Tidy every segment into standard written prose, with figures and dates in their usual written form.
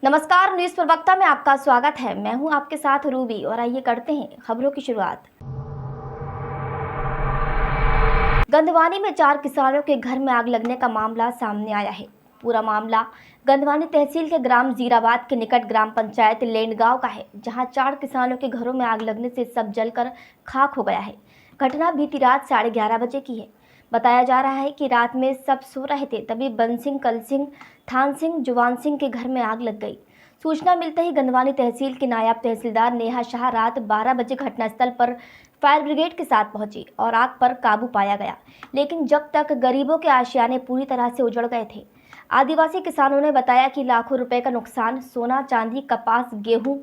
नमस्कार, न्यूज प्रवक्ता में आपका स्वागत है। मैं हूं आपके साथ रूबी और आइए करते हैं खबरों की शुरुआत। गंधवानी में 4 किसानों के घर में आग लगने का मामला सामने आया है। पूरा मामला गंधवानी तहसील के ग्राम जीराबाद के निकट ग्राम पंचायत लेंडगांव का है, जहां 4 किसानों के घरों में आग लगने से सब जलकर खाक हो गया है। घटना बीती रात 11:30 बजे की है। बताया जा रहा है कि रात में सब सो रहे थे, तभी बंद सिंह, कल सिंह, थान सिंह, जुवान सिंह के घर में आग लग गई। सूचना मिलते ही गंधवानी तहसील की नायब तहसीलदार नेहा शाह रात 12 बजे घटनास्थल पर फायर ब्रिगेड के साथ पहुंची और आग पर काबू पाया गया, लेकिन जब तक गरीबों के आशियाने पूरी तरह से उजड़ गए थे। आदिवासी किसानों ने बताया कि लाखों रुपए का नुकसान, सोना, चांदी, कपास, गेहूं,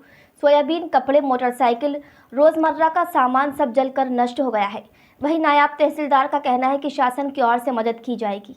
सोयाबीन, कपड़े, मोटरसाइकिल, रोजमर्रा का सामान सब जलकर नष्ट हो गया है। वहीं नायब तहसीलदार का कहना है कि शासन की ओर से मदद की जाएगी।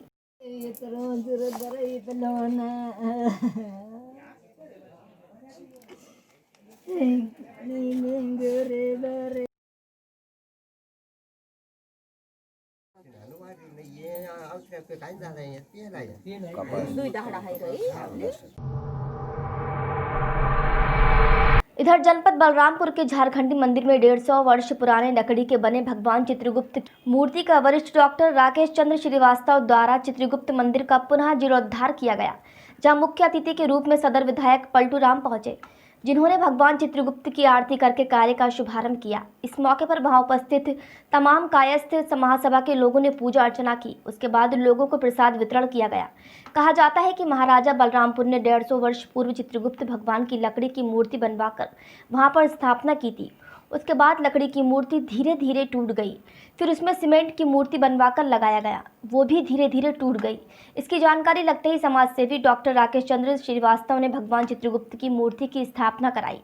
इधर जनपद बलरामपुर के झारखंडी मंदिर में 150 वर्ष पुराने लकड़ी के बने भगवान चित्रगुप्त मूर्ति का वरिष्ठ डॉक्टर राकेश चंद्र श्रीवास्तव द्वारा चित्रगुप्त मंदिर का पुनः जीर्णोद्धार किया गया, जहां मुख्य अतिथि के रूप में सदर विधायक पलटू राम पहुंचे, जिन्होंने भगवान चित्रगुप्त की आरती करके कार्य का शुभारंभ किया। इस मौके पर वहां उपस्थित तमाम कायस्थ महासभा के लोगों ने पूजा अर्चना की। उसके बाद लोगों को प्रसाद वितरण किया गया। कहा जाता है कि महाराजा बलरामपुर ने 150 वर्ष पूर्व चित्रगुप्त भगवान की लकड़ी की मूर्ति बनवाकर वहां पर स्थापना की थी। उसके बाद लकड़ी की मूर्ति धीरे धीरे टूट गई, फिर उसमें सीमेंट की मूर्ति बनवाकर लगाया गया, वो भी धीरे धीरे टूट गई। इसकी जानकारी लगते ही समाज सेवी डॉक्टर राकेश चंद्र श्रीवास्तव ने भगवान चित्रगुप्त की मूर्ति की स्थापना कराई।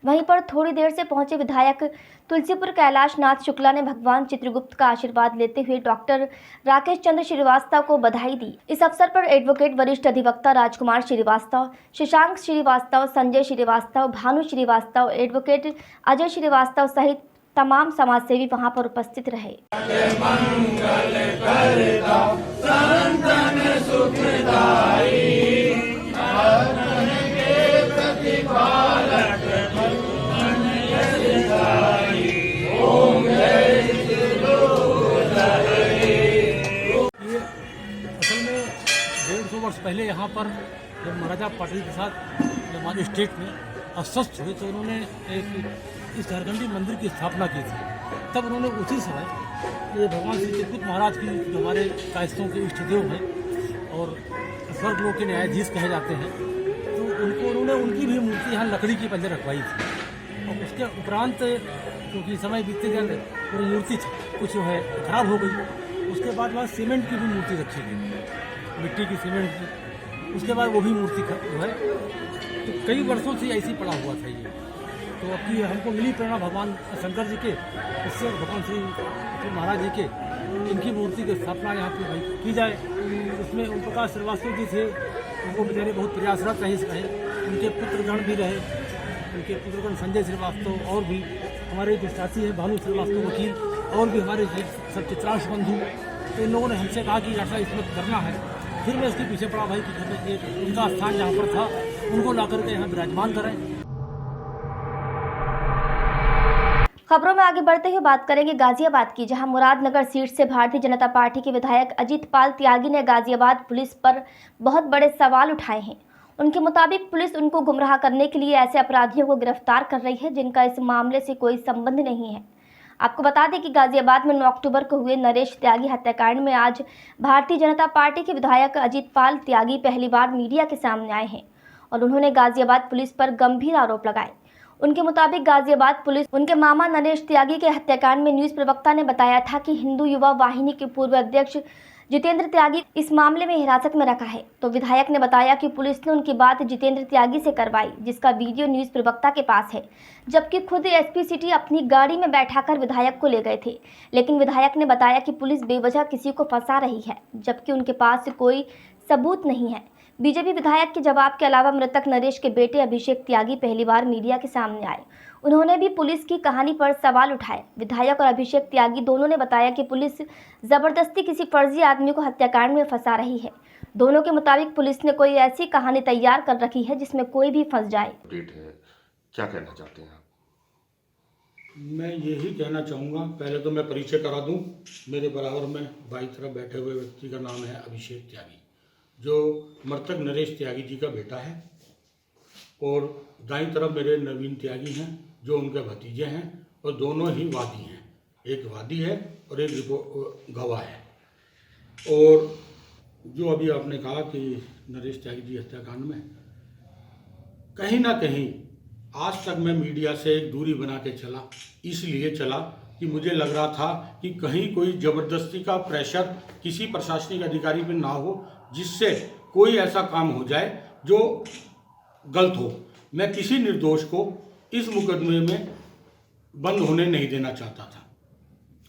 वहीं पर थोड़ी देर से पहुंचे विधायक तुलसीपुर कैलाश नाथ शुक्ला ने भगवान चित्रगुप्त का आशीर्वाद लेते हुए डॉक्टर राकेश चंद्र श्रीवास्तव को बधाई दी। इस अवसर पर एडवोकेट वरिष्ठ अधिवक्ता राजकुमार श्रीवास्तव, शशांक श्रीवास्तव, संजय श्रीवास्तव, भानु श्रीवास्तव, एडवोकेट अजय श्रीवास्तव सहित तमाम समाजसेवी वहां पर उपस्थित रहे। वर्ष पहले यहाँ पर जब महाराजा पाटिल के साथ जब हमारे स्टेट में अस्वस्थ हुए तो उन्होंने एक इस झारखंडी मंदिर की स्थापना की थी। तब उन्होंने उसी समय ये भगवान श्री चित्रगुप्त महाराज की जो हमारे कायस्थों के इष्ट देव हैं और स्वर्ग लोक के न्यायाधीश कहे जाते हैं, तो उन्होंने उनकी भी मूर्ति यहाँ लकड़ी की पहले रखवाई थी। और उसके उपरांत क्योंकि समय बीतते गए वो मूर्ति कुछ जो है खराब हो गई। उसके बाद वहाँ सीमेंट की भी मूर्ति रखी गई, मिट्टी की, सीमेंट की। उसके बाद वो भी मूर्ति जो है तो कई वर्षों से ऐसे ही पड़ा हुआ था ये। तो अब की हमको मिली प्रेरणा भगवान शंकर जी के, इससे भगवान श्री महाराज जी के इनकी मूर्ति की स्थापना यहाँ पर की जाए। उसमें ओम प्रकाश श्रीवास्तव जी थे, उनको बेचारे बहुत प्रयासरत रहे। उनके पुत्रगण भी रहे, उनके पुत्रगण संजय श्रीवास्तव और भी हमारे जो साथी हैं भानु श्रीवास्तव वकील और भी हमारे सब चित्रांश बंधु। तो इन लोगों ने हमसे कहा कि ऐसा इसमें करना है। फिर मैं इसके पीछे पड़ा भाई कि एक उनका स्थान जहाँ पर था उनको ला करके यहाँ विराजमान करें। खबरों में आगे बढ़ते हुए बात करेंगे गाजियाबाद की, जहां मुरादनगर सीट से भारतीय जनता पार्टी के विधायक अजीत पाल त्यागी ने गाजियाबाद पुलिस पर बहुत बड़े सवाल उठाए हैं। उनके मुताबिक पुलिस उनको गुमराह करने के लिए ऐसे अपराधियों को गिरफ्तार कर रही है जिनका इस मामले से कोई संबंध नहीं है। आपको बता दें कि गाजियाबाद में 9 अक्टूबर को हुए नरेश त्यागी हत्याकांड में आज भारतीय जनता पार्टी के विधायक अजीत पाल त्यागी पहली बार मीडिया के सामने आए हैं और उन्होंने गाजियाबाद पुलिस पर गंभीर आरोप लगाए। उनके मुताबिक गाजियाबाद पुलिस उनके मामा नरेश त्यागी के हत्याकांड में न्यूज प्रवक्ता ने बताया था कि हिंदू युवा वाहिनी के पूर्व अध्यक्ष जितेंद्र त्यागी इस मामले में हिरासत में रखा है। तो विधायक ने बताया कि पुलिस ने उनकी बात जितेंद्र त्यागी से करवाई, जिसका वीडियो न्यूज प्रवक्ता के पास है, जबकि खुद एसपी सिटी अपनी गाड़ी में बैठाकर विधायक को ले गए थे। लेकिन विधायक ने बताया कि पुलिस बेवजह किसी को फंसा रही है, जबकि उनके पास कोई सबूत नहीं है। बीजेपी विधायक के जवाब के अलावा मृतक नरेश के बेटे अभिषेक त्यागी पहली बार मीडिया के सामने आए। उन्होंने भी पुलिस की कहानी पर सवाल उठाए। विधायक और अभिषेक त्यागी दोनों ने बताया कि पुलिस जबरदस्ती किसी फर्जी आदमी को हत्याकांड में फंसा रही है। दोनों के मुताबिक पुलिस ने कोई ऐसी कहानी तैयार कर रखी है जिसमें कोई भी फंस जाए। अपडेट है, क्या कहना चाहते हैं आप? मैं यही कहना चाहूँगा, पहले तो मैं परिचय करा दूँ। मेरे बराबर में बाई तरफ बैठे हुए व्यक्ति का नाम है अभिषेक त्यागी, जो मृतक नरेश त्यागी जी का बेटा है, और दाईं तरफ मेरे नवीन त्यागी हैं जो उनके भतीजे हैं, और दोनों ही वादी हैं। एक वादी है और एक गवाह है। और जो अभी आपने कहा कि नरेश त्यागी जी हत्याकांड में कहीं ना कहीं आज तक मैं मीडिया से एक दूरी बना के चला, इसलिए चला कि मुझे लग रहा था कि कहीं कोई ज़बरदस्ती का प्रेशर किसी प्रशासनिक अधिकारी पर ना हो, जिससे कोई ऐसा काम हो जाए जो गलत हो। मैं किसी निर्दोष को इस मुकदमे में बंद होने नहीं देना चाहता था।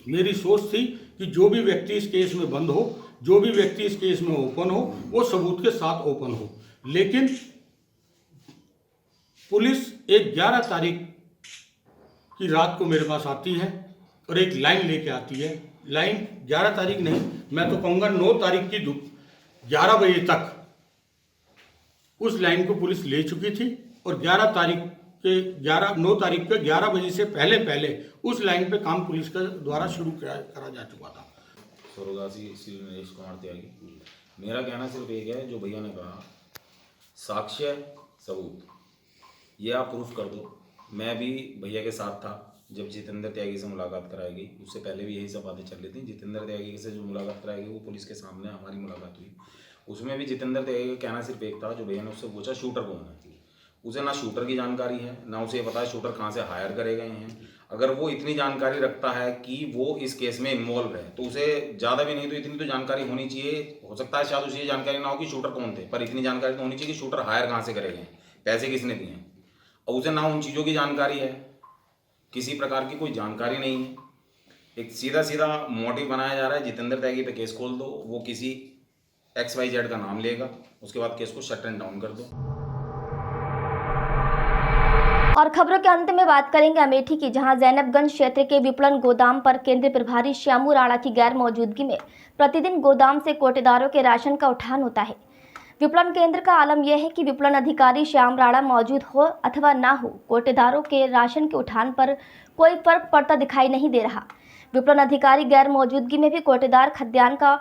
मेरी सोच थी कि जो भी व्यक्ति इस केस में बंद हो, जो भी व्यक्ति इस केस में ओपन हो, वो सबूत के साथ ओपन हो। लेकिन पुलिस एक 11 तारीख की रात को मेरे पास आती है और एक लाइन लेके आती है। लाइन 11 तारीख नहीं, मैं तो कहूँगा 9 तारीख की 11 बजे तक उस लाइन को पुलिस ले चुकी थी, और 9 तारीख के 11 बजे से पहले उस लाइन पे काम पुलिस के द्वारा शुरू करा जा चुका था। स्वर्गवासी श्री नरेश कुमार त्यागी, मेरा कहना सिर्फ एक है, जो भैया ने कहा साक्ष्य सबूत ये आप प्रूफ कर दो। मैं भी भैया के साथ था जब जितेंद्र त्यागी से मुलाकात कराई गई, उससे पहले भी यही सब बातें चल रही थी। जितेंद्र त्यागी से जो मुलाकात कराई गई वो पुलिस के सामने हमारी मुलाकात हुई, उसमें भी जितेंद्र त्यागी का कहना सिर्फ एक था, जो भैया ने उससे पूछा शूटर कौन है। उसे ना शूटर की जानकारी है, ना उसे ये पता है शूटर कहाँ से हायर करे गए हैं। अगर वो इतनी जानकारी रखता है कि वो इस केस में इन्वॉल्व है, तो उसे ज़्यादा भी नहीं तो इतनी तो जानकारी होनी चाहिए। हो सकता है शायद उसे ये जानकारी ना हो कि शूटर कौन थे, पर इतनी जानकारी तो होनी चाहिए कि शूटर हायर कहाँ से करे गए, पैसे किसने दिए हैं। और उसे ना उन चीज़ों की जानकारी है, किसी प्रकार की कोई जानकारी नहीं है। एक सीधा सीधा मोटिव बनाया जा रहा है, जितेंद्र त्यागी पे केस खोल दो, वो किसी XYZ का नाम लेगा, उसके बाद केस को शट एंड डाउन कर दो। और खबरों के अंत में बात करेंगे अमेठी की, जहां जैनबगंज क्षेत्र के विपणन गोदाम पर केंद्रीय प्रभारी श्यामू राणा की गैर मौजूदगी में प्रतिदिन गोदाम से कोटेदारों के राशन का उठान होता है। विपणन केंद्र का आलम यह है कि विपणन अधिकारी श्याम राणा मौजूद हो अथवा ना हो, कोटेदारों के राशन के उठान पर कोई फर्क पड़ता दिखाई नहीं दे रहा। विपणन अधिकारी गैर मौजूदगी में भी कोटेदार खाद्यान्न का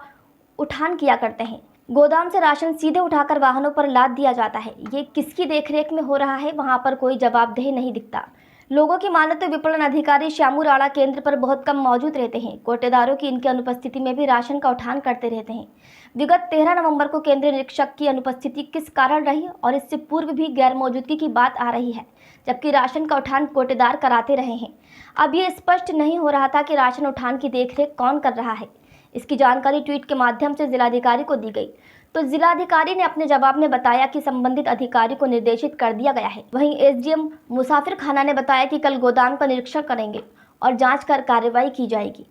उठान किया करते हैं। गोदाम से राशन सीधे उठाकर वाहनों पर लाद दिया जाता है। ये किसकी देखरेख में हो रहा है, वहां पर कोई जवाबदेही नहीं दिखता। लोगों की माने तो विपणन अधिकारी श्यामू राणा केंद्र पर बहुत कम मौजूद रहते हैं। कोटेदारों की इनकी अनुपस्थिति में भी राशन का उठान करते रहते हैं। विगत 13 नवंबर को केंद्रीय निरीक्षक की अनुपस्थिति किस कारण रही और इससे पूर्व भी गैर मौजूदगी की बात आ रही है, जबकि राशन का उठान कोटेदार कराते रहे हैं। अब ये स्पष्ट नहीं हो रहा था कि राशन उठान की देखरेख कौन कर रहा है। इसकी जानकारी ट्वीट के माध्यम से जिलाधिकारी को दी गई, तो जिलाधिकारी ने अपने जवाब में बताया कि संबंधित अधिकारी को निर्देशित कर दिया गया है। वहीं SDM मुसाफिर खाना ने बताया कि कल गोदाम का निरीक्षण करेंगे और जांच कर कार्रवाई की जाएगी।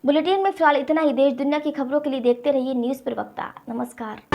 बुलेटिन में फिलहाल इतना ही। देश दुनिया की खबरों के लिए देखते रहिए न्यूज़ प्रवक्ता। नमस्कार।